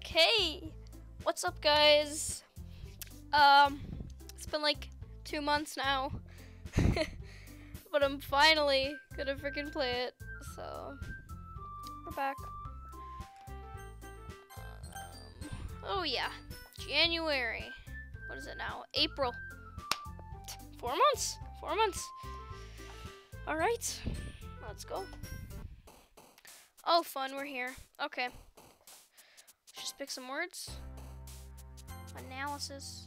Okay, what's up, guys? It's been like 2 months now, but I'm finally gonna freaking play it. So we're back. Oh yeah, January. What is it now? April. 4 months. 4 months. All right, let's go. Oh, fun. We're here. Okay. Just pick some words. Analysis.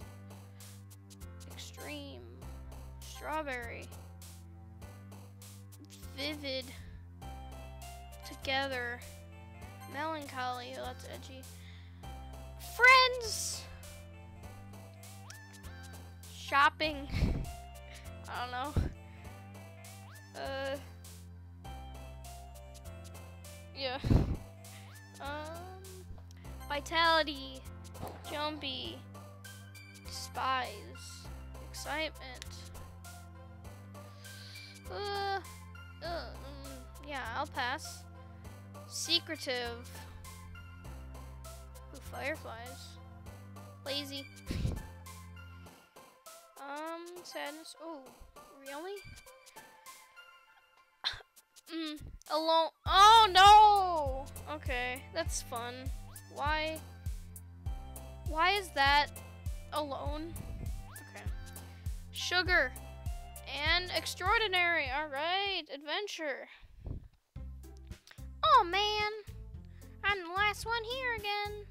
Extreme. Strawberry. Vivid. Together. Melancholy. Oh, that's edgy. Friends. Shopping. I don't know. Yeah. Vitality, jumpy, despise, excitement. Yeah, I'll pass. Secretive. Ooh, fireflies. Lazy. Sadness. Oh, really? Alone. Oh no! Okay, that's fun. Why is that alone? Okay. Sugar and extraordinary. All right, adventure. Oh man, I'm the last one here again.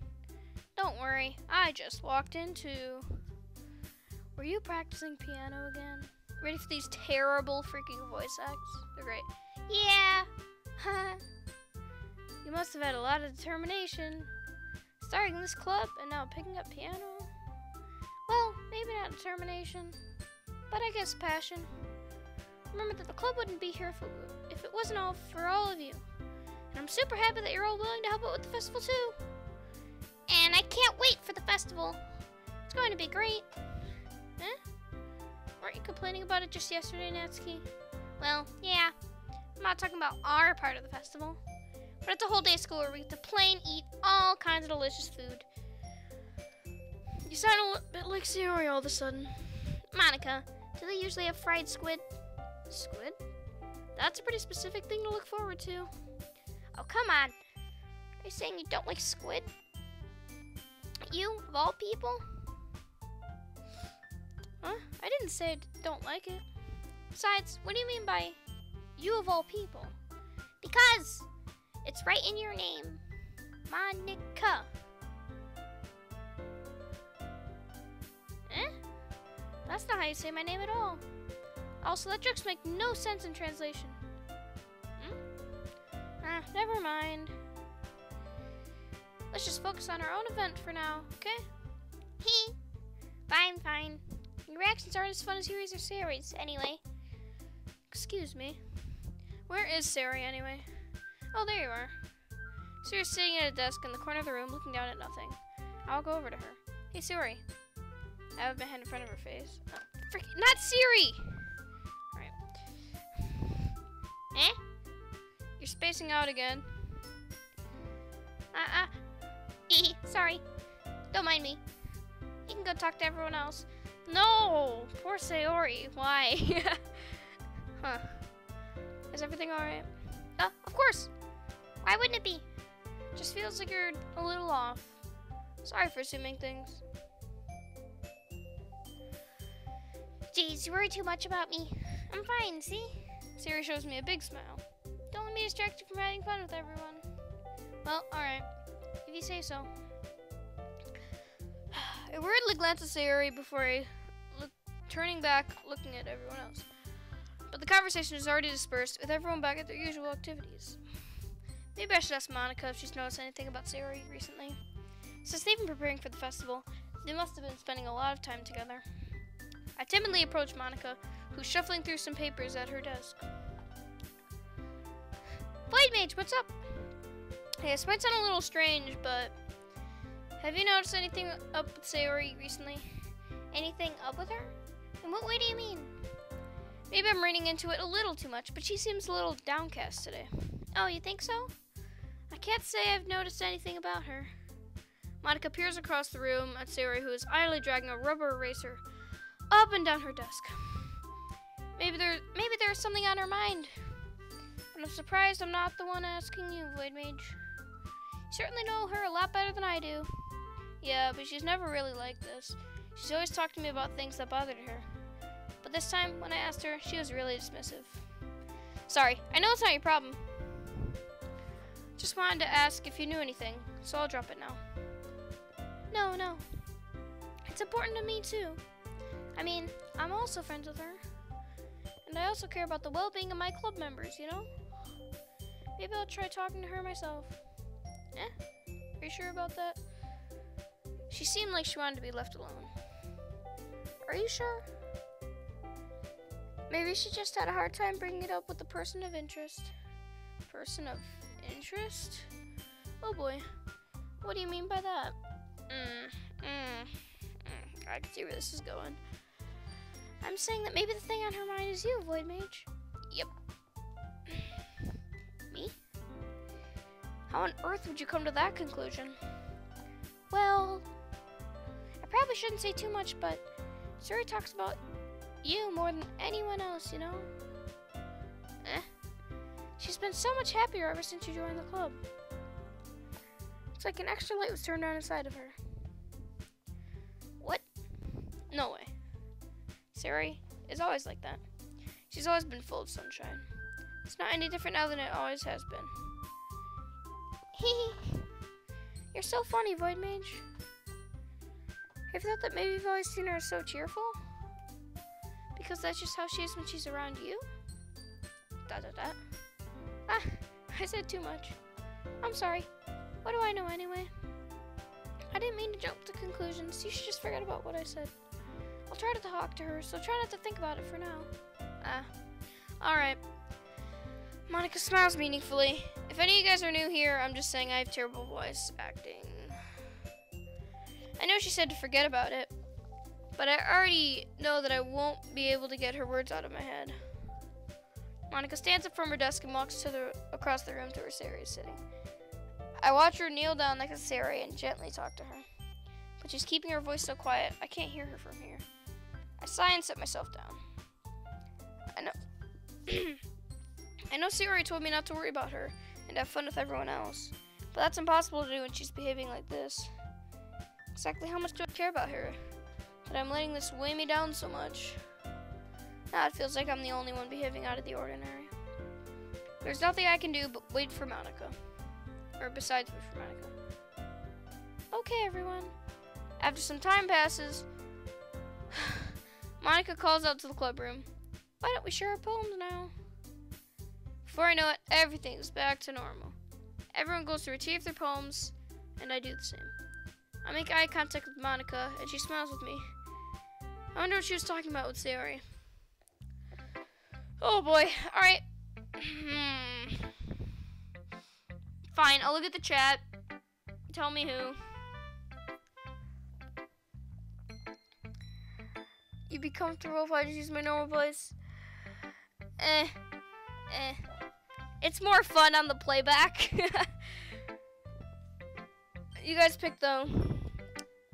Don't worry, I just walked into. Were you practicing piano again? Ready for these terrible freaking voice acts? They're great. Yeah. You must have had a lot of determination. Starting this club and now picking up piano. Well, maybe not determination, but I guess passion. Remember that the club wouldn't be here if it wasn't all for all of you. And I'm super happy that you're all willing to help out with the festival too. And I can't wait for the festival. It's going to be great. Huh? Weren't you complaining about it just yesterday, Natsuki? Well, yeah. I'm not talking about our part of the festival. But it's a whole day of school where we get to play and eat all kinds of delicious food. You sound a little bit like Sayori all of a sudden. Monica, do they usually have fried squid? Squid? That's a pretty specific thing to look forward to. Oh, come on. Are you saying you don't like squid? You, of all people? Huh? I didn't say I don't like it. Besides, what do you mean by you of all people? Because it's right in your name. Monica. Eh? That's not how you say my name at all. Also, that jokes make no sense in translation. Never mind. Let's just focus on our own event for now, okay? Hee. Fine. Your reactions aren't as fun as Yuri's or Sayori's, anyway. Excuse me. Where is Sayori, anyway? Oh, there you are. Sayori's sitting at a desk in the corner of the room, looking down at nothing. I'll go over to her. Hey, Sayori. I have my hand in front of her face. Not Siri! Alright. Eh? You're spacing out again. Sorry. Don't mind me. You can go talk to everyone else. No! Poor Sayori. Why? Huh. Is everything alright? Of course. Why wouldn't it be? Just feels like you're a little off. Sorry for assuming things. Jeez, you worry too much about me. I'm fine, see? Sayori shows me a big smile. Don't let me distract you from having fun with everyone. Well, alright. If you say so. I worriedly glanced at Sayori before turning back, looking at everyone else. But the conversation is already dispersed, with everyone back at their usual activities. Maybe I should ask Monica if she's noticed anything about Sayori recently. Since they've been preparing for the festival, they must have been spending a lot of time together. I timidly approached Monica, who's shuffling through some papers at her desk. VoidMage, what's up? Hey, this might sound a little strange, but have you noticed anything up with Sayori recently? Anything up with her? In what way do you mean? Maybe I'm reading into it a little too much, but she seems a little downcast today. Oh, you think so? I can't say I've noticed anything about her. Monica peers across the room at Sayori, who is idly dragging a rubber eraser up and down her desk. Maybe there's something on her mind. But I'm surprised I'm not the one asking you, VoidMage. You certainly know her a lot better than I do. Yeah, but she's never really like this. She's always talked to me about things that bothered her. But this time, when I asked her, she was really dismissive. Sorry, I know it's not your problem. Just wanted to ask if you knew anything, so I'll drop it now. No. It's important to me, too. I mean, I'm also friends with her. And I also care about the well-being of my club members, you know? Maybe I'll try talking to her myself. Are you sure about that? She seemed like she wanted to be left alone. Are you sure? Maybe she just had a hard time bringing it up with the person of interest. Person of interest? Oh boy. What do you mean by that? I can see where this is going. I'm saying that maybe the thing on her mind is you, VoidMage. Yep. Me? How on earth would you come to that conclusion? Well, I probably shouldn't say too much, but Sayori talks about you more than anyone else, you know? She's been so much happier ever since you joined the club. It's like an extra light was turned on inside of her. What? No way. Sayori is always like that. She's always been full of sunshine. It's not any different now than it always has been. Hee. You're so funny, VoidMage. Have you thought that maybe you've always seen her so cheerful? Because that's just how she is when she's around you? I said too much. I'm sorry. What do I know anyway? I didn't mean to jump to conclusions. You should just forget about what I said. I'll try to talk to her, so try not to think about it for now. Alright. Monica smiles meaningfully. If any of you guys are new here, I'm just saying I have terrible voice acting. I know she said to forget about it, but I already know that I won't be able to get her words out of my head. Monica stands up from her desk and walks across the room to where Sayori is sitting. I watch her kneel down next to Sayori and gently talk to her. But she's keeping her voice so quiet, I can't hear her from here. I sigh and sit myself down. I know Sayori told me not to worry about her and have fun with everyone else, but that's impossible to do when she's behaving like this. Exactly how much do I care about her, that I'm letting this weigh me down so much? Now it feels like I'm the only one behaving out of the ordinary. There's nothing I can do but wait for Monica. Or besides wait for Monica. Okay, everyone. After some time passes, Monica calls out to the club room. Why don't we share our poems now? Before I know it, everything is back to normal. Everyone goes to retrieve their poems, and I do the same. I make eye contact with Monica, and she smiles with me. I wonder what she was talking about with Sayori. Oh boy, alright. Fine, I'll look at the chat. Tell me who. You'd be comfortable if I just use my normal voice? It's more fun on the playback. You guys pick though.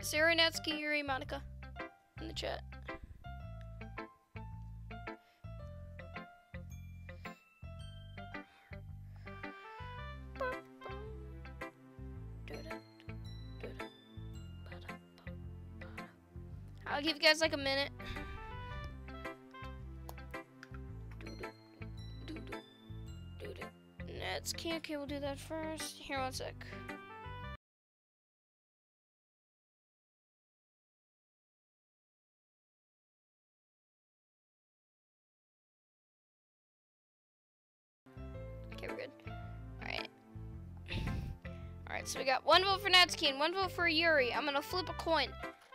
Sayori, Natsuki, Yuri, Monica in the chat. I'll give you guys like a minute. Natsuki, okay, we'll do that first. Here, one sec. Okay, we're good. Alright, so we got one vote for Natsuki and one vote for Yuri. I'm gonna flip a coin.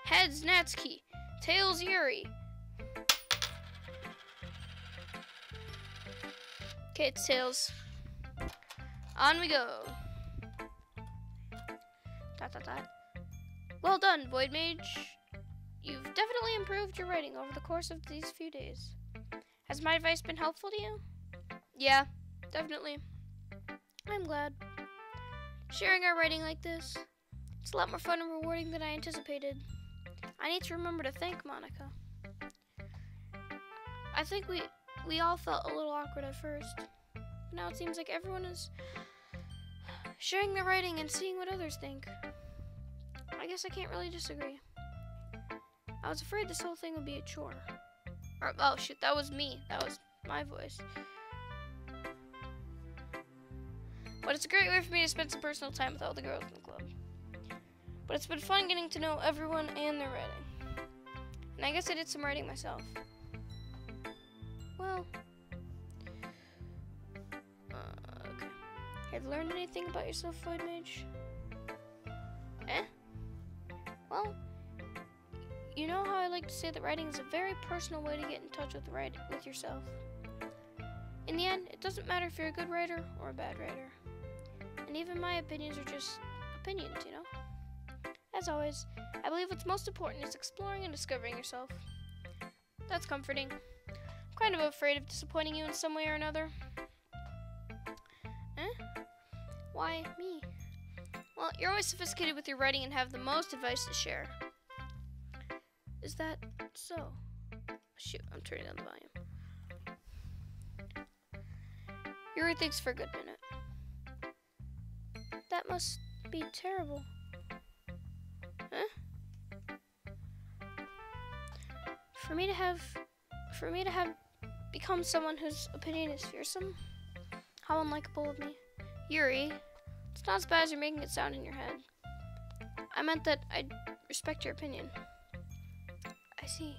Heads, Natsuki. Tails, Yuri. Okay, it's tails. On we go. Well done, VoidMage. You've definitely improved your writing over the course of these few days. Has my advice been helpful to you? Yeah, definitely. I'm glad. Sharing our writing like this, It's a lot more fun and rewarding than I anticipated. I need to remember to thank Monica. I think we all felt a little awkward at first. But now it seems like everyone is sharing their writing and seeing what others think. I guess I can't really disagree. I was afraid this whole thing would be a chore. Or, oh shit, that was me. That was my voice. But it's a great way for me to spend some personal time with all the girls in the club. But it's been fun getting to know everyone and their writing. And I guess I did some writing myself. Well, okay. Have you learned anything about yourself, VoidMage? Well, you know how I like to say that writing is a very personal way to get in touch with yourself. In the end, it doesn't matter if you're a good writer or a bad writer. And even my opinions are just opinions, you know? As always, I believe what's most important is exploring and discovering yourself. That's comforting. I'm kind of afraid of disappointing you in some way or another. Why me? Well, you're always sophisticated with your writing and have the most advice to share. Is that so? Shoot, I'm turning down the volume. Yuri thinks for a good minute. That must be terrible. For me to have become someone whose opinion is fearsome? How unlikable of me. Yuri, it's not as bad as you're making it sound in your head. I meant that I respect your opinion. I see.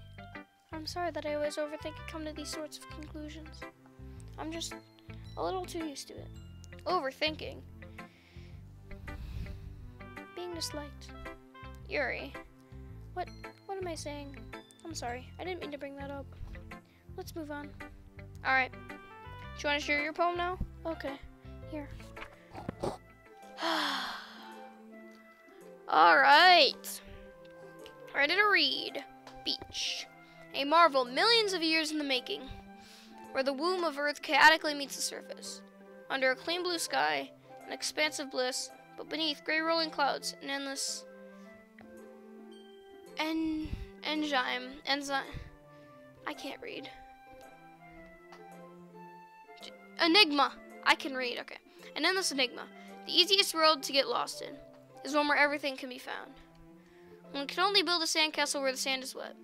I'm sorry that I always overthink and come to these sorts of conclusions. I'm just a little too used to it. Overthinking. Being disliked. Yuri. What am I saying? I'm sorry. I didn't mean to bring that up. Let's move on. Alright. Do you want to share your poem now? Okay. Here. Alright. Ready to read. Beach. A marvel millions of years in the making, where the womb of Earth chaotically meets the surface. Under a clean blue sky, an expansive bliss, but beneath gray rolling clouds, an endless enzyme. I can't read. Enigma. I can read, okay. An endless enigma. The easiest world to get lost in is one where everything can be found. One can only build a sandcastle where the sand is wet.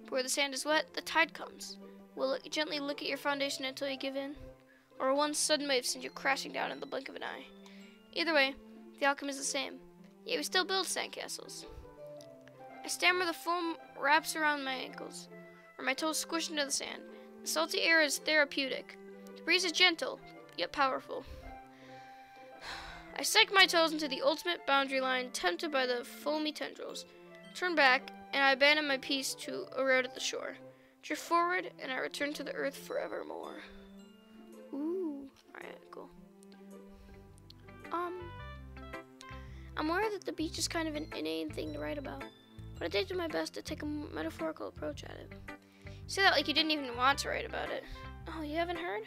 But where the sand is wet, the tide comes. Will it gently lick at your foundation until you give in? Or one sudden wave send you crashing down in the blink of an eye? Either way, the outcome is the same. Yet we still build sandcastles. I stammer, the foam wraps around my ankles, or my toes squish into the sand. The salty air is therapeutic. The breeze is gentle, yet powerful. I sink my toes into the ultimate boundary line, tempted by the foamy tendrils. Turn back, and I abandon my piece to a road at the shore. Drift forward, and I return to the earth forevermore. Ooh, alright, cool. I'm aware that the beach is kind of an inane thing to write about, but I did do my best to take a metaphorical approach at it. You say that like you didn't even want to write about it. Oh, you haven't heard?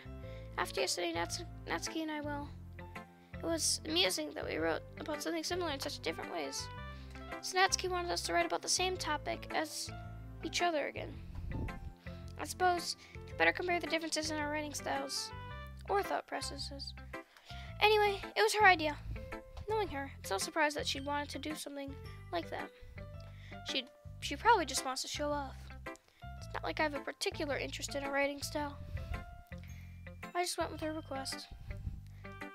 After yesterday, Natsuki and I, well, it was amusing that we wrote about something similar in such different ways. So Natsuki wanted us to write about the same topic as each other again. I suppose you better compare the differences in our writing styles, or thought processes. Anyway, it was her idea. Knowing her, it's no surprise that she'd wanted to do something like that. She probably just wants to show off. It's not like I have a particular interest in her writing style. I just went with her request.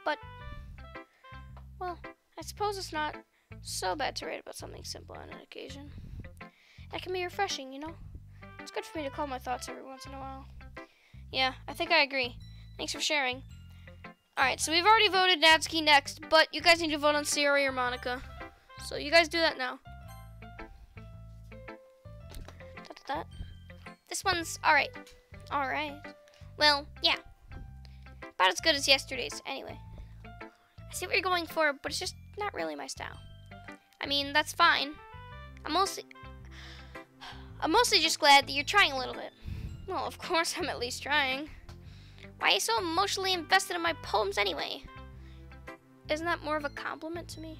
But, well, I suppose it's not so bad to write about something simple on an occasion. That can be refreshing, you know? It's good for me to call my thoughts every once in a while. Yeah, I think I agree. Thanks for sharing. Alright, so we've already voted Natsuki next, but you guys need to vote on Sayori or Monica. So you guys do that now. This one's alright. Alright. Well, yeah. About as good as yesterday's, anyway. I see what you're going for, but it's just not really my style. I mean, that's fine. I'm mostly just glad that you're trying a little bit. Well, of course I'm at least trying. Why are you so emotionally invested in my poems anyway? Isn't that more of a compliment to me?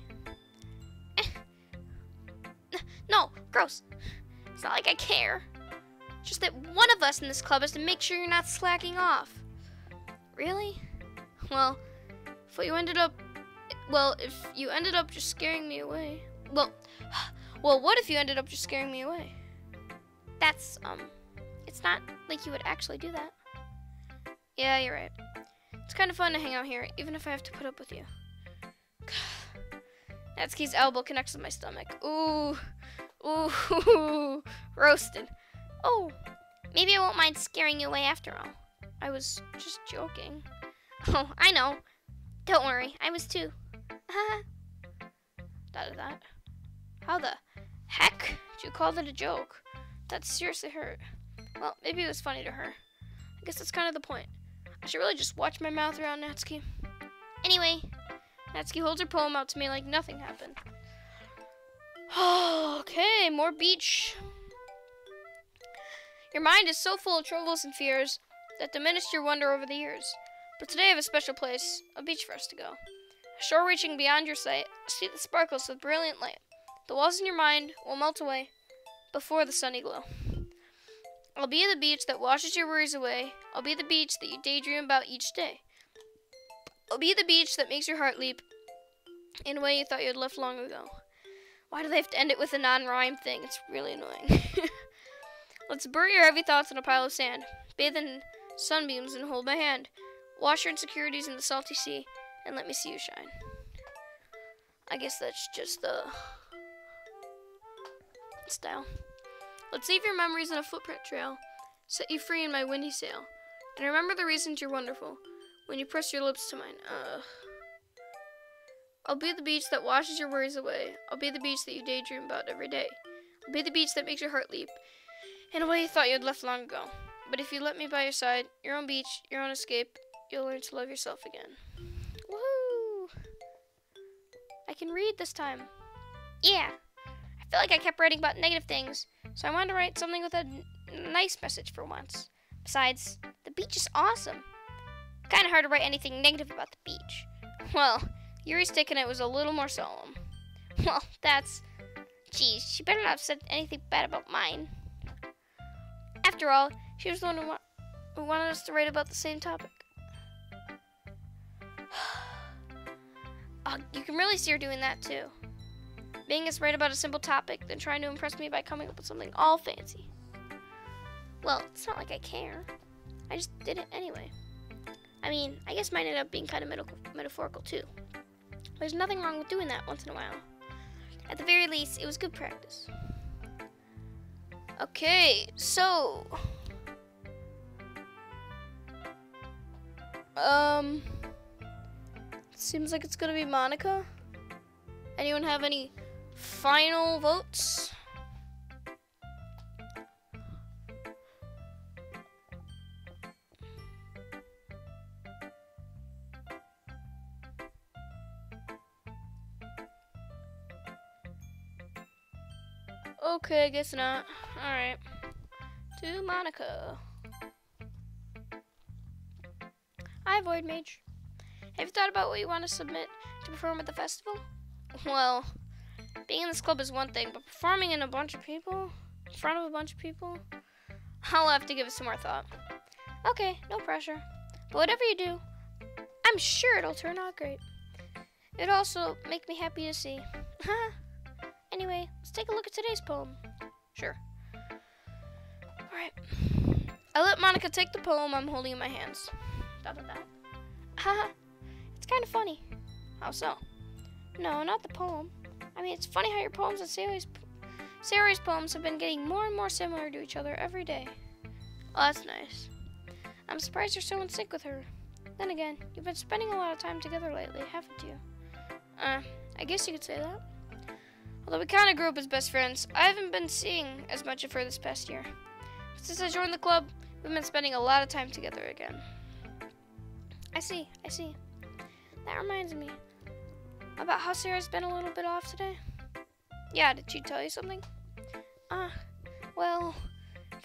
No, gross. It's not like I care. It's just that one of us in this club has to make sure you're not slacking off. Really? Well, if you ended up just scaring me away. Well, what if you ended up just scaring me away? That's, it's not like you would actually do that. Yeah, you're right. It's kind of fun to hang out here, even if I have to put up with you. Natsuki's elbow connects with my stomach. Ooh, roasted. Oh, maybe I won't mind scaring you away after all. I was just joking. Oh, I know. Don't worry, I was too. That. How the heck did you call that a joke? That seriously hurt. Well, maybe it was funny to her. I guess that's kind of the point. I should really just watch my mouth around Natsuki. Anyway, Natsuki holds her poem out to me like nothing happened. Okay, more beach. Your mind is so full of troubles and fears that diminished your wonder over the years. But today I have a special place, a beach for us to go. A shore reaching beyond your sight, a sea that sparkles with brilliant light. The walls in your mind will melt away before the sunny glow. I'll be the beach that washes your worries away. I'll be the beach that you daydream about each day. I'll be the beach that makes your heart leap in a way you thought you had left long ago. Why do they have to end it with a non-rhyme thing? It's really annoying. Let's bury your heavy thoughts in a pile of sand. Bathe in sunbeams and hold my hand. Wash your insecurities in the salty sea and let me see you shine. I guess that's just the style. Let's leave your memories in a footprint trail, set you free in my windy sail, and remember the reasons you're wonderful when you press your lips to mine. I'll be the beach that washes your worries away. I'll be the beach that you daydream about every day. I'll be the beach that makes your heart leap in a way you thought you had left long ago. But if you let me by your side, your own beach, your own escape, you'll learn to love yourself again. Woohoo! I can read this time. Yeah. I feel like I kept writing about negative things, so I wanted to write something with a nice message for once. Besides, the beach is awesome. Kind of hard to write anything negative about the beach. Well, Yuri's take on it was a little more solemn. Well, that's... Geez, she better not have said anything bad about mine. After all, she was the one who wanted us to write about the same topic. Oh, you can really see her doing that too. Being us write about a simple topic, then trying to impress me by coming up with something all fancy. Well, it's not like I care. I just did it anyway. I mean, I guess mine ended up being kind of metaphorical too. There's nothing wrong with doing that once in a while. At the very least, it was good practice. Okay, so... Seems like it's gonna be Monica. Anyone have any final votes? Okay, I guess not. Alright. To Monica. Hi, VoidMage. Have you thought about what you want to submit to perform at the festival? Well, being in this club is one thing, but performing in front of a bunch of people, I'll have to give it some more thought. Okay, no pressure. But whatever you do, I'm sure it'll turn out great. It'll also make me happy to see. Anyway, let's take a look at today's poem. Sure. Alright. I let Monica take the poem I'm holding in my hands. Haha. It's kind of funny. How so? No, not the poem. I mean, it's funny how your poems and Sayori's poems have been getting more and more similar to each other every day. Oh, that's nice. I'm surprised you're so in sync with her. Then again, you've been spending a lot of time together lately, haven't you? I guess you could say that. Although we kind of grew up as best friends, I haven't been seeing as much of her this past year. But since I joined the club, we've been spending a lot of time together again. I see. That reminds me. About how Sarah's been a little bit off today? Yeah, did she tell you something? Well,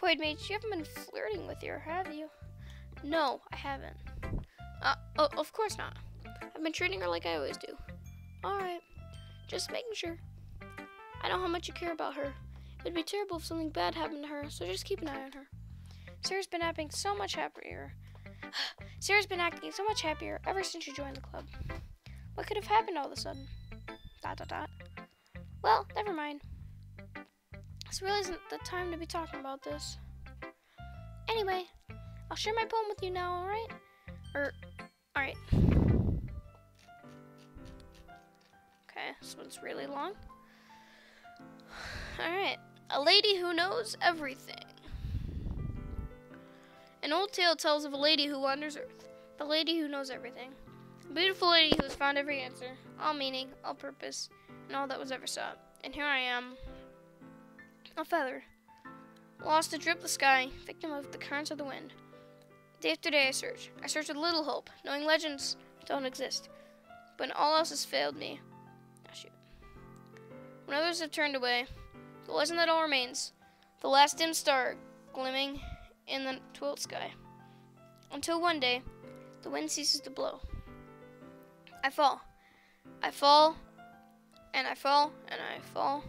VoidMage, you haven't been flirting with her, have you? No, I haven't. Of course not. I've been treating her like I always do. Alright, just making sure. I know how much you care about her. It would be terrible if something bad happened to her, so just keep an eye on her. Sarah's been acting so much happier. Sarah's been acting so much happier ever since you joined the club. What could have happened all of a sudden? ... Well, never mind. This really isn't the time to be talking about this. Anyway, I'll share my poem with you now, alright? Alright. Okay, this one's really long. Alright. A lady who knows everything. An old tale tells of a lady who wanders Earth. The lady who knows everything. A beautiful lady who has found every answer, all meaning, all purpose, and all that was ever sought. And here I am, a feather, lost adrift the sky, victim of the currents of the wind. Day after day I search. I search with little hope, knowing legends don't exist. But all else has failed me. Oh, shoot. When others have turned away, the legend that all remains, the last dim star gleaming in the twilight sky. Until one day, the wind ceases to blow. I fall. I fall, and I fall, and I fall,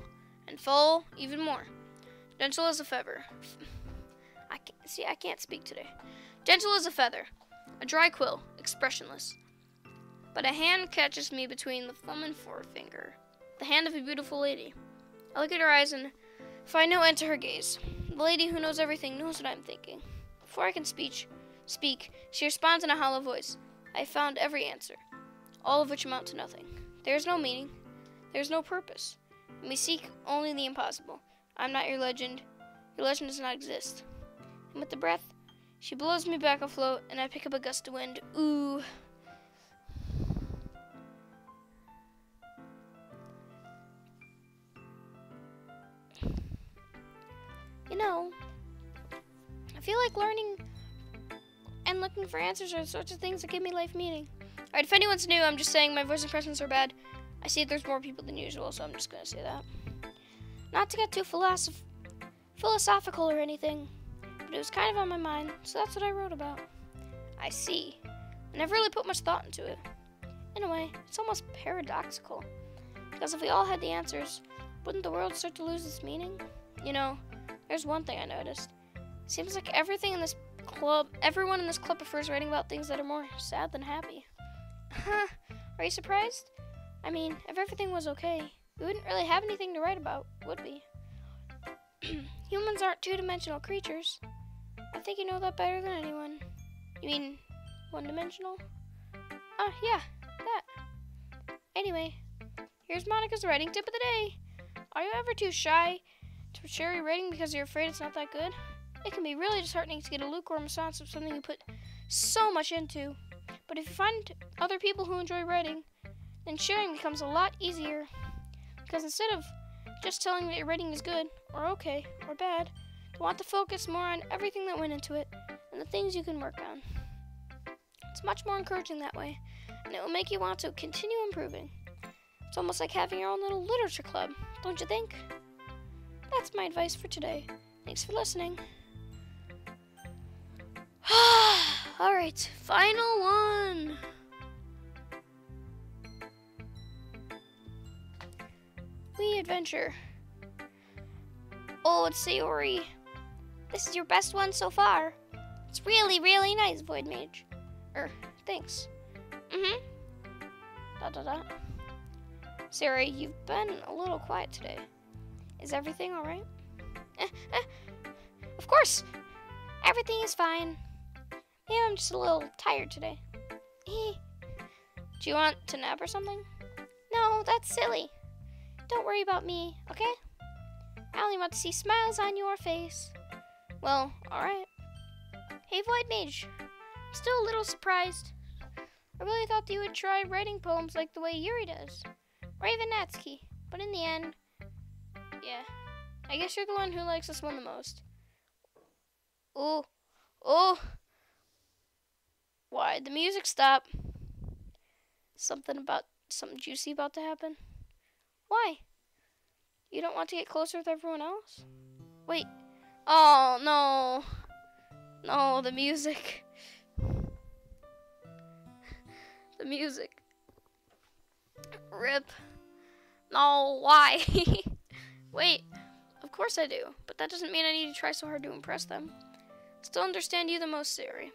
and fall even more. Gentle as a feather. I can't speak today. Gentle as a feather, a dry quill, expressionless. But a hand catches me between the thumb and forefinger, the hand of a beautiful lady. I look at her eyes and find no end to her gaze. The lady who knows everything knows what I'm thinking. Before I can speak, she responds in a hollow voice. I have found every answer, all of which amount to nothing. There is no meaning, there is no purpose, and we seek only the impossible. I'm not your legend does not exist. And with the breath, she blows me back afloat, and I pick up a gust of wind. Ooh. You know, I feel like learning and looking for answers are the sorts of things that give me life meaning. Alright, if anyone's new, I'm just saying my voice impressions are bad. I see there's more people than usual, so I'm just going to say that. Not to get too philosophical or anything, but it was kind of on my mind, so that's what I wrote about. I see. I never really put much thought into it. In a way, it's almost paradoxical. Because if we all had the answers, wouldn't the world start to lose its meaning? You know, there's one thing I noticed. It seems like everyone in this club prefers writing about things that are more sad than happy. Huh, are you surprised? I mean, if everything was okay, we wouldn't really have anything to write about, would we? Humans aren't two-dimensional creatures. I think you know that better than anyone. You mean one-dimensional? Yeah, that. Anyway, here's Monica's writing tip of the day. Are you ever too shy to share your writing because you're afraid it's not that good? It can be really disheartening to get a lukewarm response of something you put so much into. But if you find other people who enjoy writing, then sharing becomes a lot easier. Because instead of just telling that your writing is good, or okay, or bad, you want to focus more on everything that went into it, and the things you can work on. It's much more encouraging that way, and it will make you want to continue improving. It's almost like having your own little literature club, don't you think? That's my advice for today. Thanks for listening. Alright, final one. We adventure. Oh, it's Sayori. This is your best one so far. It's really, really nice, VoidMage. Thanks. Sayori, you've been a little quiet today. Is everything alright? Of course. Everything is fine. Maybe I'm just a little tired today. Do you want to nap or something? No, that's silly. Don't worry about me, okay? I only want to see smiles on your face. Well, alright. Hey, VoidMage. I'm still a little surprised. I really thought that you would try writing poems like the way Yuri does. Or even Natsuki. But in the end, yeah. I guess you're the one who likes this one the most. Oh. Why'd the music stop? Something juicy about to happen? Why? You don't want to get closer with everyone else? Wait. Oh, no. No, the music. The music. Rip. No, why? Wait, of course I do, but that doesn't mean I need to try so hard to impress them. Still understand you the most, Sayori.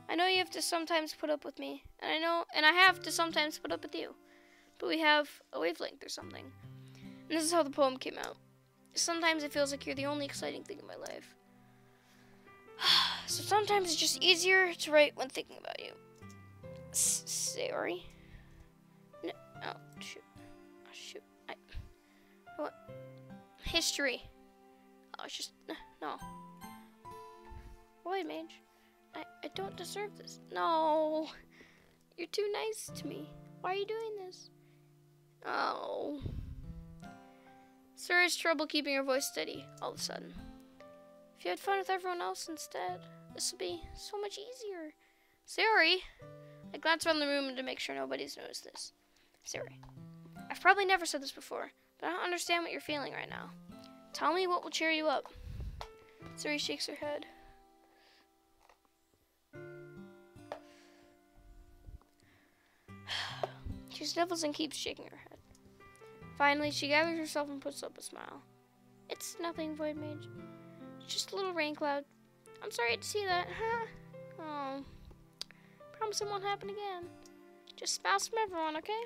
I know you have to sometimes put up with me, and I have to sometimes put up with you. But we have a wavelength or something. And this is how the poem came out. Sometimes it feels like you're the only exciting thing in my life. So sometimes it's just easier to write when thinking about you. Sayori? No, oh, shoot. Oh, shoot. What? History. Oh, it's just, no. VoidMage, I don't deserve this. No. You're too nice to me. Why are you doing this? Oh. Sir has trouble keeping her voice steady all of a sudden. If you had fun with everyone else instead, this will be so much easier. Sayori! I glance around the room to make sure nobody's noticed this. Sayori, I've probably never said this before, but I don't understand what you're feeling right now. Tell me what will cheer you up. Sayori shakes her head. She sniffles and keeps shaking her head. Finally, she gathers herself and puts up a smile. It's nothing, VoidMage. It's just a little rain cloud. I'm sorry to see that, huh? Oh. Promise it won't happen again. Just smiles from everyone, okay?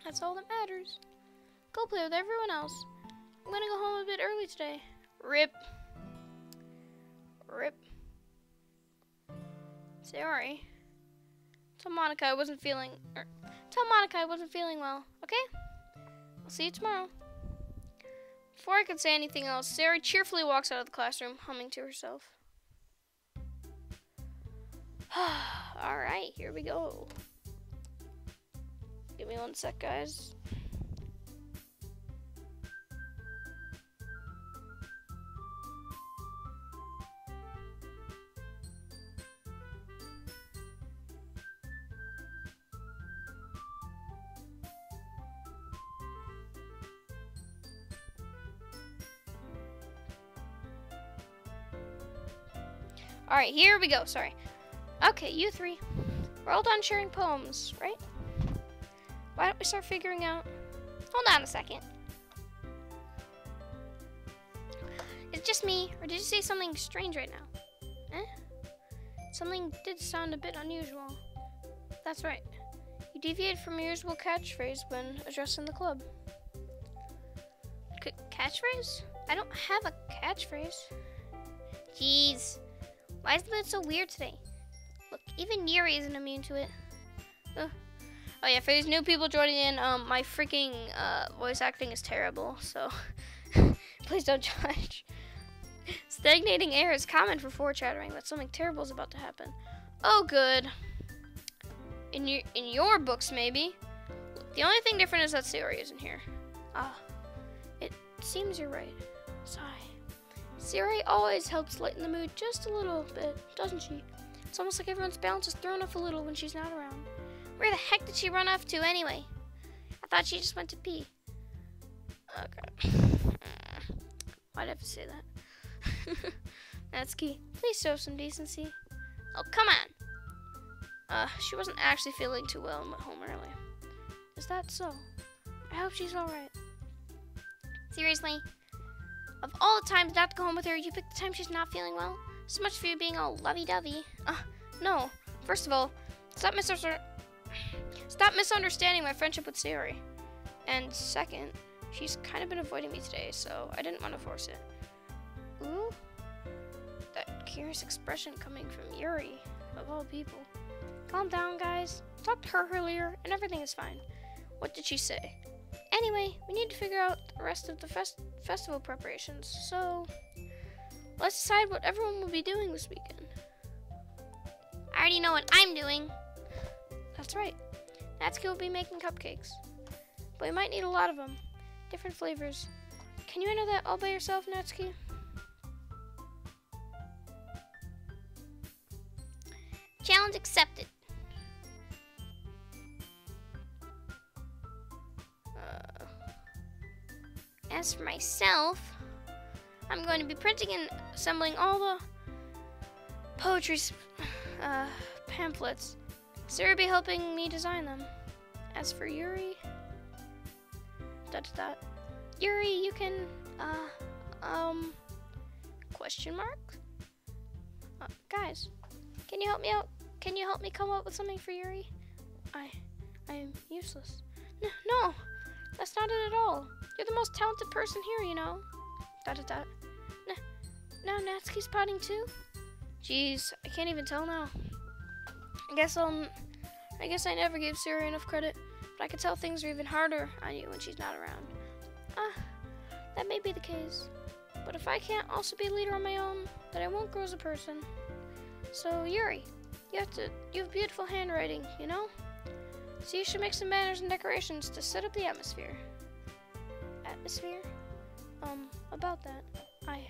That's all that matters. Go play with everyone else. I'm gonna go home a bit early today. Rip. Rip. Sayori. Tell Monica I wasn't feeling well, okay? I'll see you tomorrow. Before I could say anything else, Sayori cheerfully walks out of the classroom, humming to herself. Alright, here we go. Give me one sec, guys. Alright, here we go, sorry. Okay, you three. We're all done sharing poems, right? Why don't we start figuring out... Hold on a second. Is it just me, or did you say something strange right now? Eh? Something did sound a bit unusual. That's right. You deviated from your usual catchphrase when addressing the club. Catchphrase? I don't have a catchphrase. Jeez. Why is the mood so weird today? Look, even Yuri isn't immune to it. Oh yeah, for these new people joining in, my freaking voice acting is terrible, so please don't judge. Stagnating air is common for forechattering that something terrible is about to happen. Oh, good. In your books, maybe. The only thing different is that Sayori isn't here. It seems you're right. Sigh. Sayori always helps lighten the mood just a little bit, doesn't she? It's almost like everyone's balance is thrown off a little when she's not around. Where the heck did she run off to anyway? I thought she just went to pee. Okay. Why'd I have to say that? Natsuki, please show some decency. Oh, come on. She wasn't actually feeling too well and went home early. Is that so? I hope she's alright. Seriously? Of all the times not to go home with her, you picked the time she's not feeling well? So much for you being all lovey-dovey. No. First of all, stop misunderstanding my friendship with Sayori. And second, she's kind of been avoiding me today, so I didn't want to force it. Ooh. That curious expression coming from Yuri, of all people. Calm down, guys. Talked to her earlier, and everything is fine. What did she say? Anyway, we need to figure out the rest of the festival preparations, so let's decide what everyone will be doing this weekend. I already know what I'm doing. That's right. Natsuki will be making cupcakes, but we might need a lot of them. Different flavors. Can you handle that all by yourself, Natsuki? Challenge accepted. As for myself, I'm going to be printing and assembling all the poetry pamphlets. Sarah will be helping me design them. As for Yuri, Yuri, you can, question mark? Guys, can you help me out? Can you help me come up with something for Yuri? I am useless. No, that's not it at all. You're the most talented person here, you know. ... Now Natsuki's potting too? Jeez, I can't even tell now. I guess I never gave Sarah enough credit, but I can tell things are even harder on you when she's not around. That may be the case. But if I can't also be a leader on my own, then I won't grow as a person. So Yuri, you have beautiful handwriting, you know? So you should make some banners and decorations to set up the atmosphere. Atmosphere? About that, I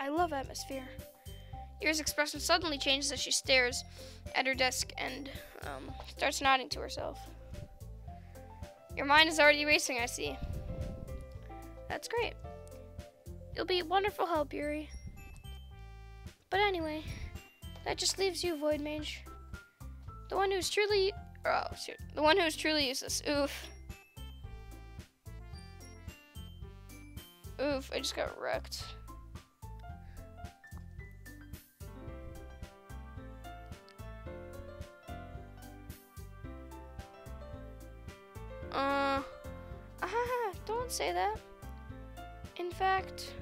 love atmosphere. Yuri's expression suddenly changes as she stares at her desk and starts nodding to herself. Your mind is already racing, I see. That's great. You'll be a wonderful help, Yuri. But anyway, that just leaves you, VoidMage. The one who's truly useless. Oof. Oof, I just got wrecked. Don't say that. In fact,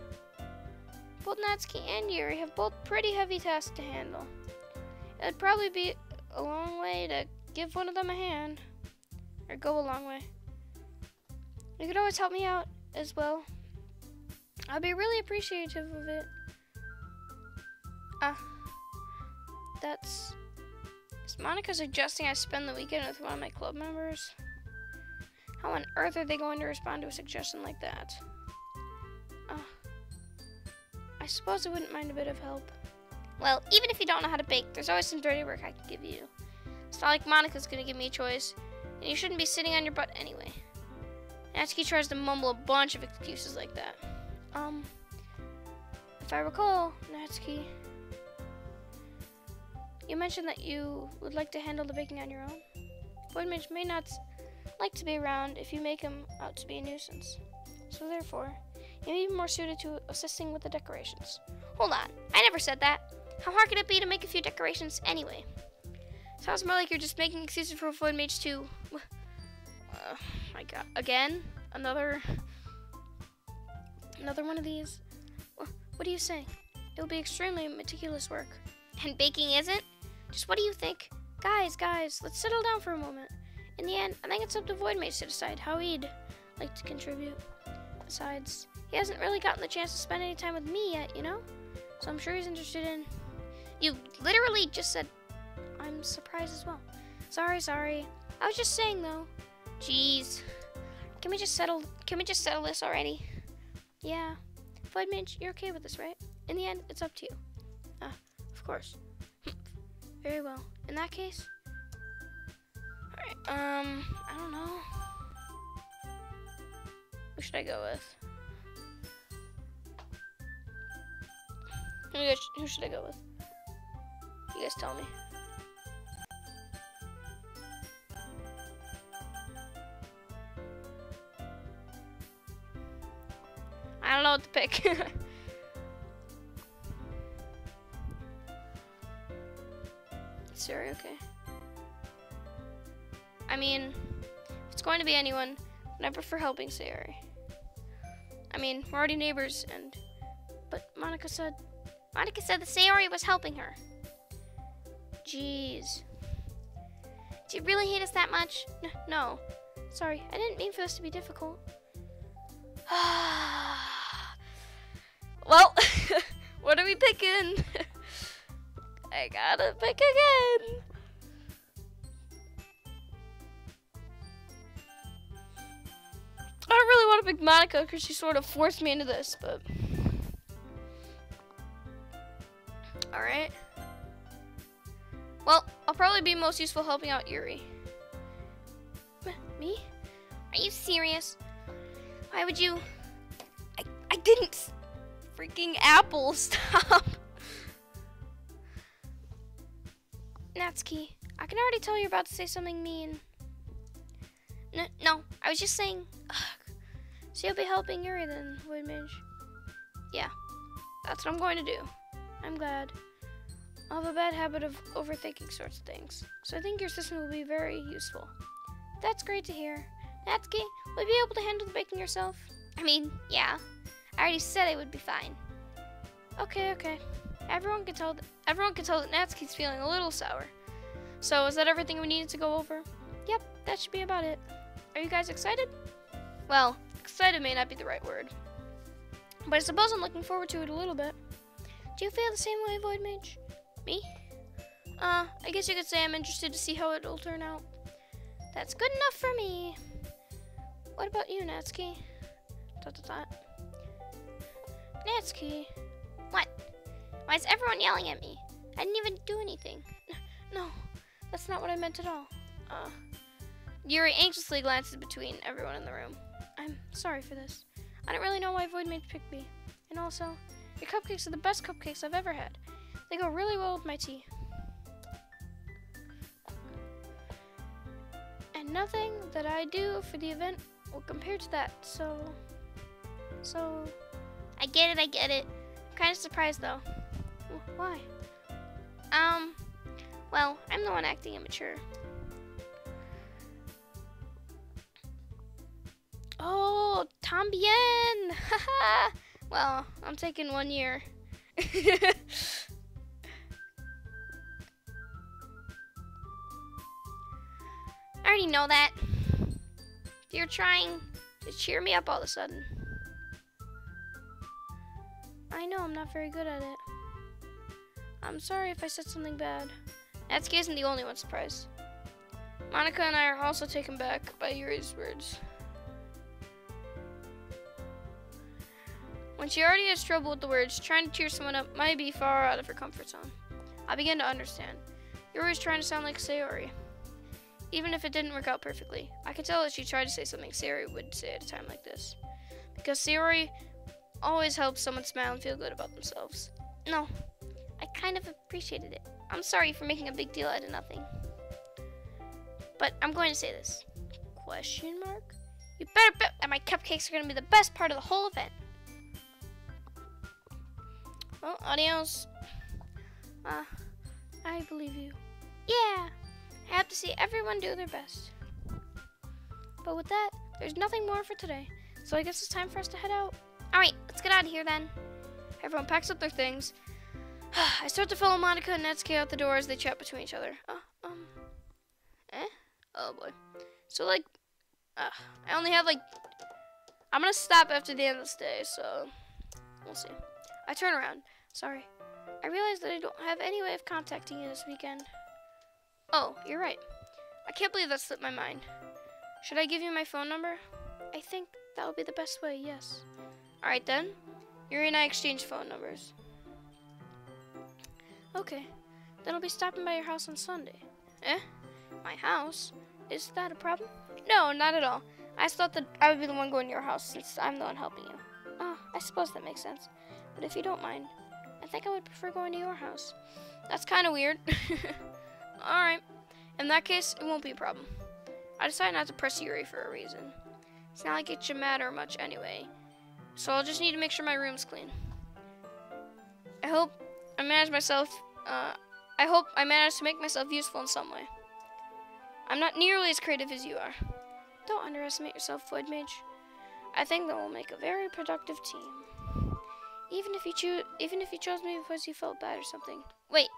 both Natsuki and Yuri have both pretty heavy tasks to handle. It'd probably be a long way to give one of them a hand. Or go a long way. You could always help me out as well. I'd be really appreciative of it. Is Monica suggesting I spend the weekend with one of my club members? How on earth are they going to respond to a suggestion like that? I suppose I wouldn't mind a bit of help. Well, even if you don't know how to bake, there's always some dirty work I can give you. It's not like Monica's gonna give me a choice, and you shouldn't be sitting on your butt anyway. Natsuki tries to mumble a bunch of excuses like that. If I recall, Natsuki, you mentioned that you would like to handle the baking on your own. VoidMage may not like to be around if you make him out to be a nuisance. So therefore, you may be more suited to assisting with the decorations. Hold on, I never said that. How hard could it be to make a few decorations anyway? Sounds more like you're just making excuses for VoidMage to... my god, again? Another one of these? What are you saying? It'll be extremely meticulous work. And baking isn't? Just what do you think? Guys, let's settle down for a moment. In the end, I think it's up to VoidMage to decide how he'd like to contribute. Besides, he hasn't really gotten the chance to spend any time with me yet, you know? So I'm sure he's interested in... You literally just said... I'm surprised as well. Sorry. I was just saying, though. Jeez. Can we just settle this already? Yeah. VoidMage, you're okay with this, right? In the end, it's up to you. Of course. Very well. In that case... Alright, I don't know. Who should I go with? Who should I go with? You guys tell me. I don't know what to pick. Sorry, okay. I mean, if it's going to be anyone, then I prefer helping Sayori. I mean, we're already neighbors, but Monica said that Sayori was helping her. Jeez. Do you really hate us that much? No. Sorry, I didn't mean for this to be difficult. Well, what are we picking? I gotta pick again. I don't really want to pick Monica because she sort of forced me into this, but... Alright. Well, I'll probably be most useful helping out Yuri. Me? Are you serious? Why would you... I didn't... Freaking apple, stop. Natsuki, I can already tell you're about to say something mean. No, I was just saying... Ugh. So you'll be helping Yuri then, VoidMage? Yeah, that's what I'm going to do. I'm glad. I have a bad habit of overthinking sorts of things, so I think your system will be very useful. That's great to hear. Natsuki, will you be able to handle the baking yourself? I mean, yeah. I already said I would be fine. Okay. Everyone can tell that Natsuki's feeling a little sour. So is that everything we needed to go over? Yep, that should be about it. Are you guys excited? Well, excited may not be the right word, but I suppose I'm looking forward to it a little bit. Do you feel the same way, VoidMage? Me? I guess you could say I'm interested to see how it'll turn out. That's good enough for me. What about you, Natsuki? ... Natsuki? What? Why is everyone yelling at me? I didn't even do anything. No, that's not what I meant at all. Yuri anxiously glances between everyone in the room. I'm sorry for this. I don't really know why VoidMage picked me. And also, your cupcakes are the best cupcakes I've ever had. They go really well with my tea. And nothing that I do for the event will compare to that, so... I get it. I'm kind of surprised, though. Why? Well, I'm the one acting immature. Oh, tambien! Haha! Well, I'm taking 1 year. I already know that. You're trying to cheer me up all of a sudden. I know I'm not very good at it. I'm sorry if I said something bad. Natsuki isn't the only one surprised. Monica and I are also taken back by Yuri's words. When she already has trouble with the words, trying to cheer someone up might be far out of her comfort zone. I begin to understand. Yuri was trying to sound like Sayori. Even if it didn't work out perfectly, I could tell that she tried to say something Sayori would say at a time like this. Because Sayori always helps someone smile and feel good about themselves. No, I kind of appreciated it. I'm sorry for making a big deal out of nothing. But I'm going to say this. Question mark? You better bet that my cupcakes are going to be the best part of the whole event. Well, adios. I believe you. Yeah, I have to see everyone do their best. But with that, there's nothing more for today. So I guess it's time for us to head out. Alright, let's get out of here then. Everyone packs up their things. I start to follow Monica and Natsuki out the door as they chat between each other. Oh boy. So I only have I'm gonna stop after the end of this day, so we'll see. I turn around. Sorry. I realize that I don't have any way of contacting you this weekend. Oh, you're right. I can't believe that slipped my mind. Should I give you my phone number? I think that would be the best way, yes. Alright then. Yuri and I exchange phone numbers. Okay. Then I'll be stopping by your house on Sunday. My house? Is that a problem? No, not at all. I just thought that I would be the one going to your house since I'm the one helping you. Oh, I suppose that makes sense. But if you don't mind, I think I would prefer going to your house. That's kind of weird. Alright. In that case, it won't be a problem. I decided not to press Yuri for a reason. It's not like it should matter much anyway. So I'll just need to make sure my room's clean. I hope I manage to make myself useful in some way. I'm not nearly as creative as you are. Don't underestimate yourself, VoidMage. I think that we'll make a very productive team. Even if you chose me because you felt bad or something. Wait,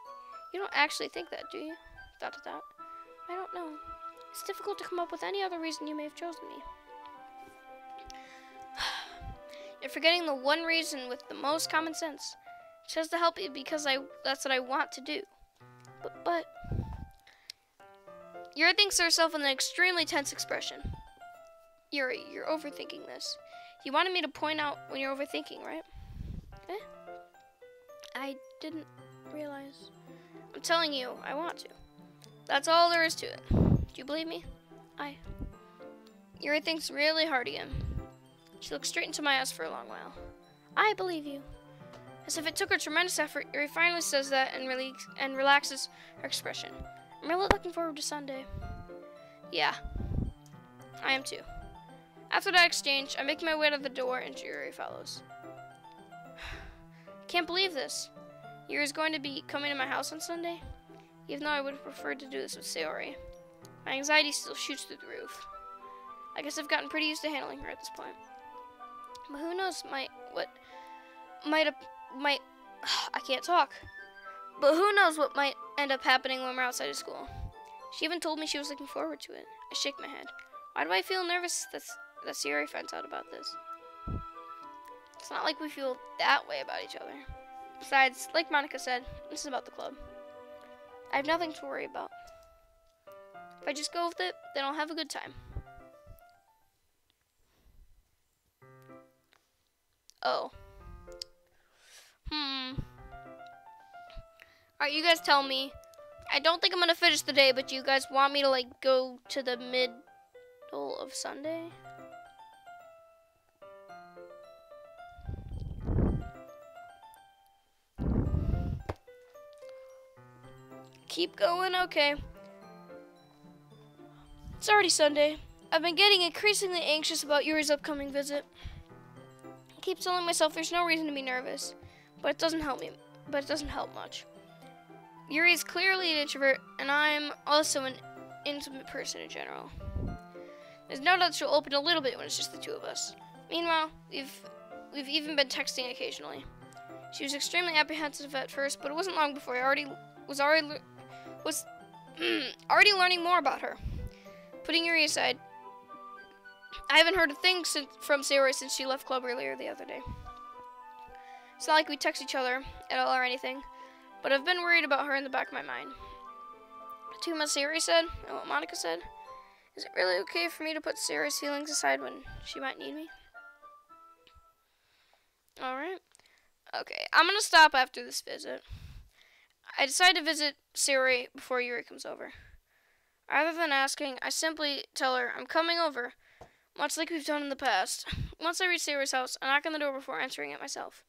you don't actually think that, do you? ... I don't know. It's difficult to come up with any other reason you may have chosen me. You're forgetting the one reason with the most common sense. Just to help you because that's what I want to do. But Yuri thinks to herself with an extremely tense expression. Yuri, you're overthinking this. You wanted me to point out when you're overthinking, right? I didn't realize. I'm telling you, I want to. That's all there is to it. Do you believe me? Yuri thinks really hard again. She looks straight into my eyes for a long while. I believe you. As if it took her tremendous effort, Yuri finally says that and relaxes her expression. I'm really looking forward to Sunday. Yeah, I am too. After that exchange, I make my way to the door and Yuri follows. Can't believe this. Yuri's going to be coming to my house on Sunday, even though I would have preferred to do this with Sayori. My anxiety still shoots through the roof. I guess I've gotten pretty used to handling her at this point. But who knows I can't talk. But who knows what might end up happening when we're outside of school. She even told me she was looking forward to it. I shake my head. Why do I feel nervous that Sayori finds out about this? It's not like we feel that way about each other. Besides, like Monica said, this is about the club. I have nothing to worry about. If I just go with it, then I'll have a good time. Oh. Alright, you guys tell me. I don't think I'm gonna finish the day, but you guys want me to, like, go to the middle of Sunday? Keep going, okay. It's already Sunday. I've been getting increasingly anxious about Yuri's upcoming visit. I keep telling myself there's no reason to be nervous, but it doesn't help much. Yuri is clearly an introvert, and I'm also an intimate person in general. There's no doubt she'll open a little bit when it's just the two of us. Meanwhile, we've even been texting occasionally. She was extremely apprehensive at first, but it wasn't long before I was already learning more about her. Putting Yuri aside, I haven't heard a thing from Sayori since she left club earlier the other day. It's not like we text each other at all or anything, but I've been worried about her in the back of my mind. To what Sayori said and what Monica said, is it really okay for me to put Sayori's feelings aside when she might need me? Alright. Okay, I'm gonna stop after this visit. I decide to visit Sayori before Yuri comes over. Rather than asking, I simply tell her I'm coming over, much like we've done in the past. Once I reach Sayori's house, I knock on the door before answering it myself.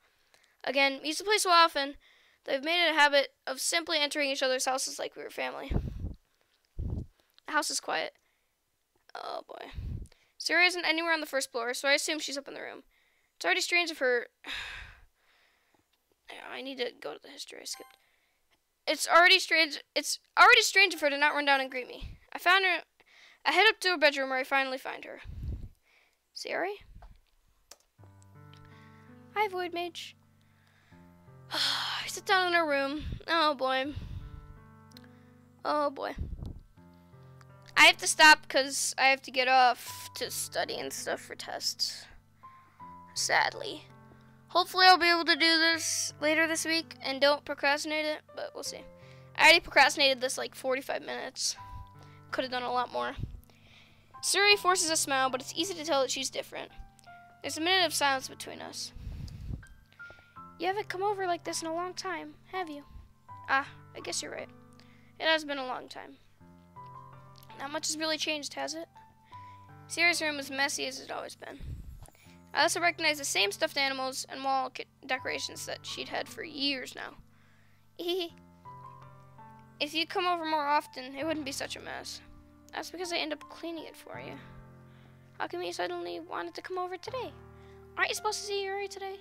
Again, we used to play so often that I've made it a habit of simply entering each other's houses like we were family. The house is quiet. Oh boy. Sayori isn't anywhere on the first floor, so I assume she's up in the room. It's already strange of her... I need to go to the history I skipped. It's already strange of her to not run down and greet me. I head up to her bedroom where I finally find her. Sayori? Hi, VoidMage. I sit down in her room. Oh boy. Oh boy. I have to stop because I have to get off to study and stuff for tests. Sadly. Hopefully I'll be able to do this later this week and don't procrastinate it, but we'll see. I already procrastinated this like 45 minutes. Could have done a lot more. Sayori forces a smile, but it's easy to tell that she's different. There's a minute of silence between us. You haven't come over like this in a long time, have you? Ah, I guess you're right. It has been a long time. Not much has really changed, has it? Sayori's room is messy as it's always been. I also recognize the same stuffed animals and wall decorations that she'd had for years now. If you'd come over more often, it wouldn't be such a mess. That's because I end up cleaning it for you. How come you suddenly wanted to come over today? Aren't you supposed to see Yuri today?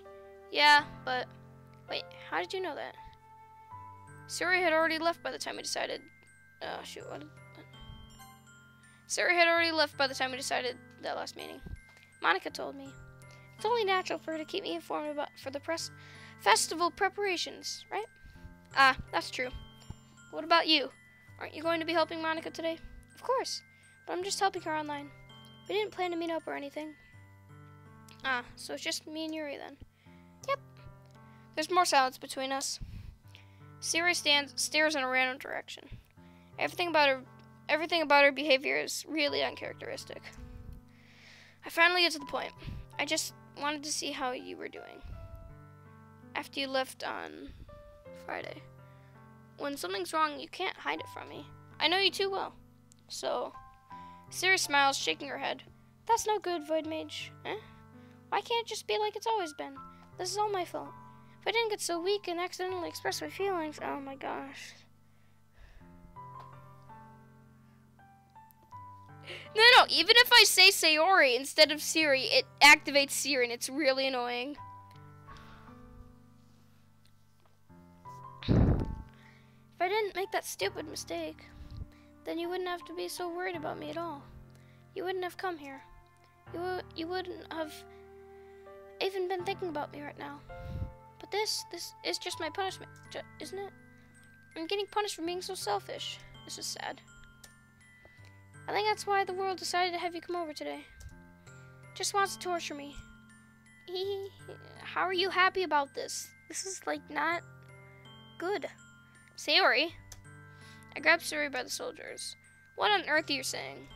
Yeah, but... Wait, how did you know that? Sayori had already left by the time we decided... Oh, shoot, what? Sayori had already left by the time we decided that last meeting. Monica told me. It's only natural for her to keep me informed for the festival preparations, right? Ah, that's true. What about you? Aren't you going to be helping Monica today? Of course, but I'm just helping her online. We didn't plan to meet up or anything. Ah, so it's just me and Yuri then. Yep. There's more silence between us. Sayori stares in a random direction. Everything about her behavior is really uncharacteristic. I finally get to the point. I just wanted to see how you were doing. After you left on Friday. When something's wrong, you can't hide it from me. I know you too well. So, Sayori smiles, shaking her head. That's no good, VoidMage. Eh? Why can't it just be like it's always been? This is all my fault. If I didn't get so weak and accidentally express my feelings, oh my gosh. No, now, even if I say Sayori instead of Siri, it activates Siri, and it's really annoying. If I didn't make that stupid mistake, then you wouldn't have to be so worried about me at all. You wouldn't have come here. You wouldn't have even been thinking about me right now. But this is just my punishment, isn't it? I'm getting punished for being so selfish. This is sad. I think that's why the world decided to have you come over today. Just wants to torture me. How are you happy about this? This is, like, not good. Sayori. I grabbed Sayori by the shoulders. What on earth are you saying?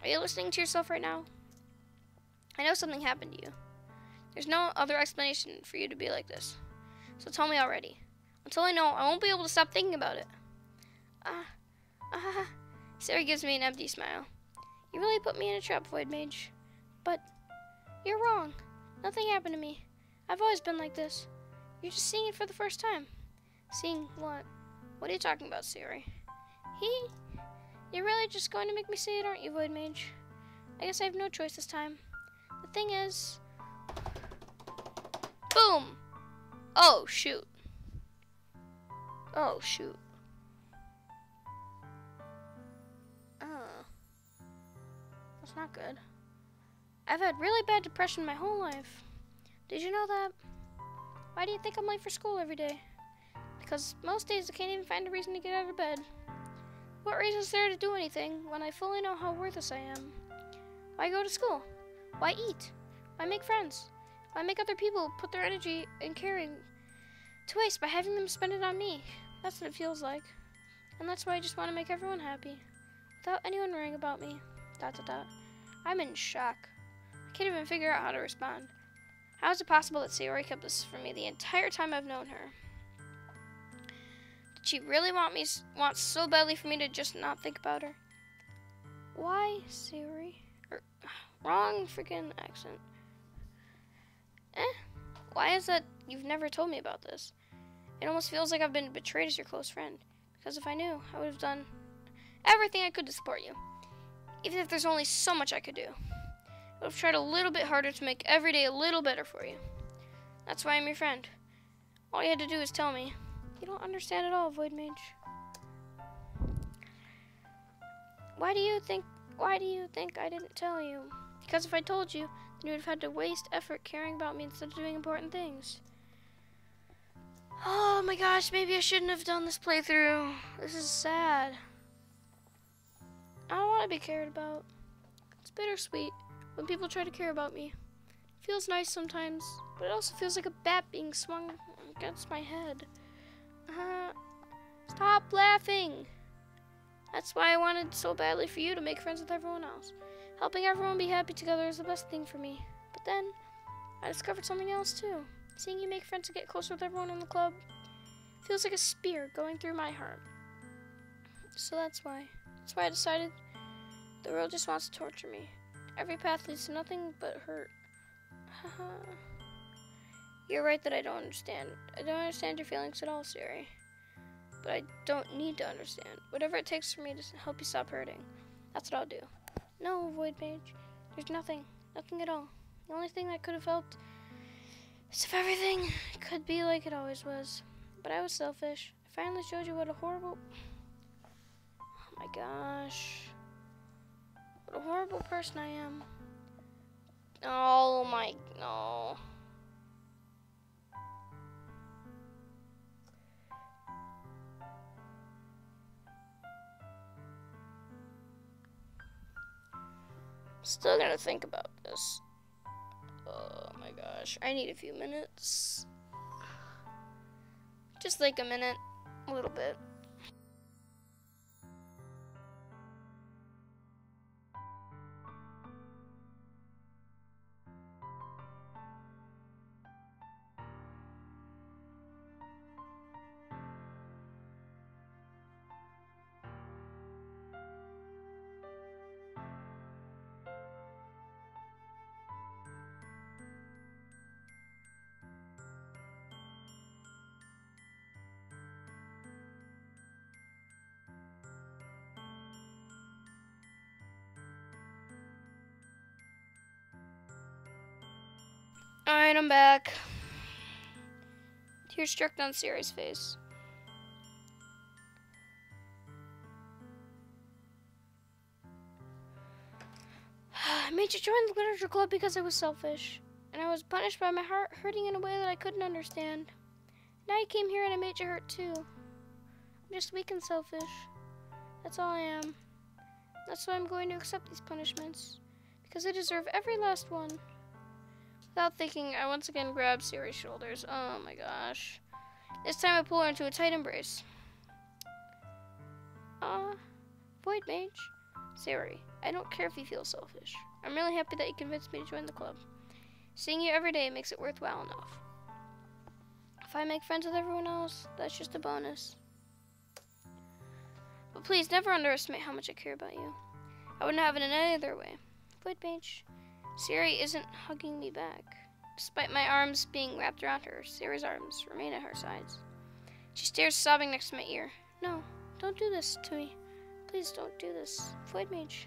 Are you listening to yourself right now? I know something happened to you. There's no other explanation for you to be like this. So tell me already. Until I know, I won't be able to stop thinking about it. Sayori gives me an empty smile. You really put me in a trap, VoidMage. But you're wrong. Nothing happened to me. I've always been like this. You're just seeing it for the first time. Seeing what? What are you talking about, Sayori? You're really just going to make me say it, aren't you, VoidMage? I guess I have no choice this time. The thing is... Boom! Oh, shoot. Oh, shoot. Oh. That's not good. I've had really bad depression my whole life. Did you know that? Why do you think I'm late for school every day? Because most days I can't even find a reason to get out of bed. What reason is there to do anything when I fully know how worthless I am? Why go to school? Why eat? Why make friends? Why make other people put their energy and caring to waste by having them spend it on me? That's what it feels like. And that's why I just want to make everyone happy. Without anyone worrying about me. ... I'm in shock. I can't even figure out how to respond. How is it possible that Sayori kept this from me the entire time I've known her? Did she really want so badly for me to just not think about her? Why, Sayori? Wrong freaking accent. Why is that you've never told me about this? It almost feels like I've been betrayed as your close friend. Because if I knew, I would have done everything I could to support you. Even if there's only so much I could do. I would have tried a little bit harder to make every day a little better for you. That's why I'm your friend. All you had to do is tell me. You don't understand at all, VoidMage. Why do you think I didn't tell you? Because if I told you, then you would have had to waste effort caring about me instead of doing important things. Oh my gosh, maybe I shouldn't have done this playthrough. This is sad. I don't want to be cared about. It's bittersweet when people try to care about me. It feels nice sometimes, but it also feels like a bat being swung against my head. Stop laughing. That's why I wanted so badly for you to make friends with everyone else. Helping everyone be happy together is the best thing for me. But then, I discovered something else too. Seeing you make friends and get closer with everyone in the club feels like a spear going through my heart. So that's why I decided the world just wants to torture me. Every path leads to nothing but hurt. You're right that I don't understand. I don't understand your feelings at all, Sayori. But I don't need to understand. Whatever it takes for me to help you stop hurting, that's what I'll do. No, VoidMage. There's nothing at all. The only thing that could have helped is if everything could be like it always was. But I was selfish. I finally showed you what a horrible... Oh my gosh. What a horrible person I am. Oh my... No. Still gonna think about this. Oh my gosh. I need a few minutes. Just like a minute. A little bit. Alright, I'm back. Tears struck down Siri's face. I made you join the literature club because I was selfish. And I was punished by my heart hurting in a way that I couldn't understand. Now you came here and I made you hurt too. I'm just weak and selfish. That's all I am. That's why I'm going to accept these punishments. Because I deserve every last one. Without thinking, I once again grabbed Siri's shoulders. Oh my gosh. This time I pull her into a tight embrace. VoidMage. Siri, I don't care if you feel selfish. I'm really happy that you convinced me to join the club. Seeing you every day makes it worthwhile enough. If I make friends with everyone else, that's just a bonus. But please, never underestimate how much I care about you. I wouldn't have it in any other way. VoidMage. Siri isn't hugging me back. Despite my arms being wrapped around her, Siri's arms remain at her sides. She stares, sobbing next to my ear. No, don't do this to me. Please don't do this. VoidMage.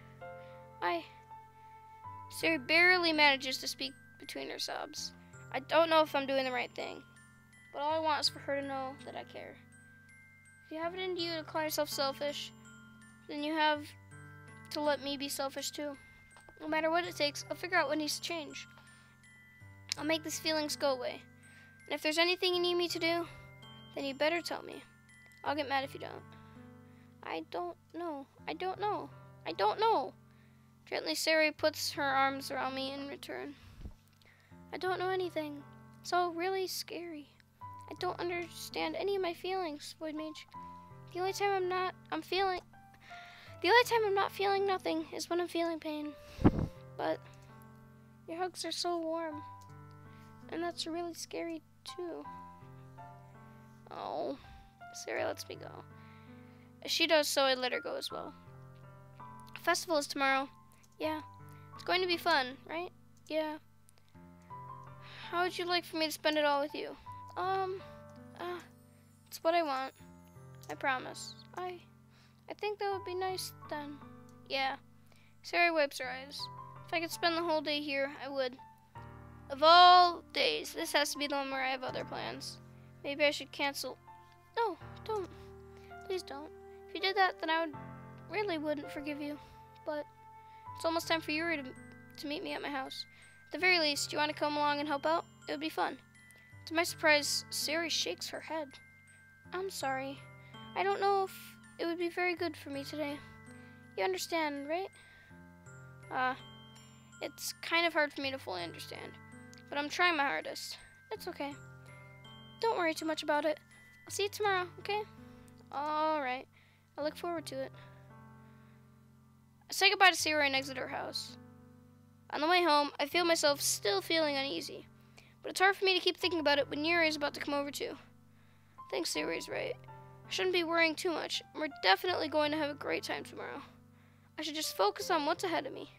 Siri barely manages to speak between her sobs. I don't know if I'm doing the right thing, but all I want is for her to know that I care. If you have it in you to call yourself selfish, then you have to let me be selfish too. No matter what it takes, I'll figure out what needs to change. I'll make these feelings go away. And if there's anything you need me to do, then you better tell me. I'll get mad if you don't. I don't know. I don't know. I don't know. Gently, Siri puts her arms around me in return. I don't know anything. It's all really scary. I don't understand any of my feelings, VoidMage. The only time I'm not feeling nothing is when I'm feeling pain. But your hugs are so warm. And that's really scary too. Oh, Siri lets me go. As she does so, I let her go as well. Festival is tomorrow. Yeah. It's going to be fun, right? Yeah. How would you like for me to spend it all with you? It's what I want. I promise. I think that would be nice then. Yeah. Siri wipes her eyes. If I could spend the whole day here, I would. Of all days, this has to be the one where I have other plans. Maybe I should cancel. No, don't. Please don't. If you did that, then I wouldn't forgive you. But it's almost time for Yuri to meet me at my house. At the very least, do you want to come along and help out? It would be fun. To my surprise, Siri shakes her head. I'm sorry. I don't know if it would be very good for me today. You understand, right? It's kind of hard for me to fully understand. But I'm trying my hardest. It's okay. Don't worry too much about it. I'll see you tomorrow, okay? Alright. I look forward to it. I say goodbye to Siri and exit her house. On the way home, I feel myself still feeling uneasy. But it's hard for me to keep thinking about it when Yuri is about to come over too. I think Siri's right. I shouldn't be worrying too much. We're definitely going to have a great time tomorrow. I should just focus on what's ahead of me.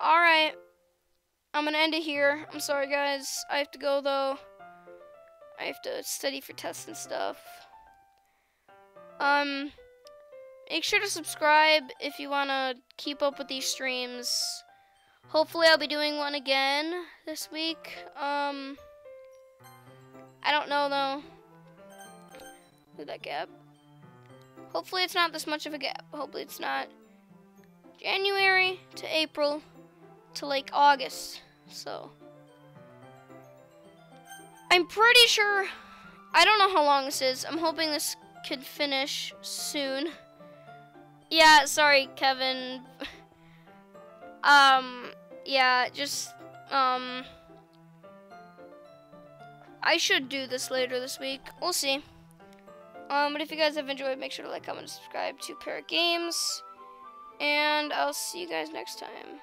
Alright. I'm going to end it here. I'm sorry, guys. I have to go, though. I have to study for tests and stuff. Make sure to subscribe if you want to keep up with these streams. Hopefully I'll be doing one again this week. I don't know, though. Look at that gap. Hopefully it's not this much of a gap. Hopefully it's not January to April to like August. So I'm pretty sure, I don't know how long this is. I'm hoping this could finish soon. Yeah, sorry, Kevin. Yeah, just, I should do this later this week. We'll see. But if you guys have enjoyed, make sure to like, comment, and subscribe to Parrot Games. And I'll see you guys next time.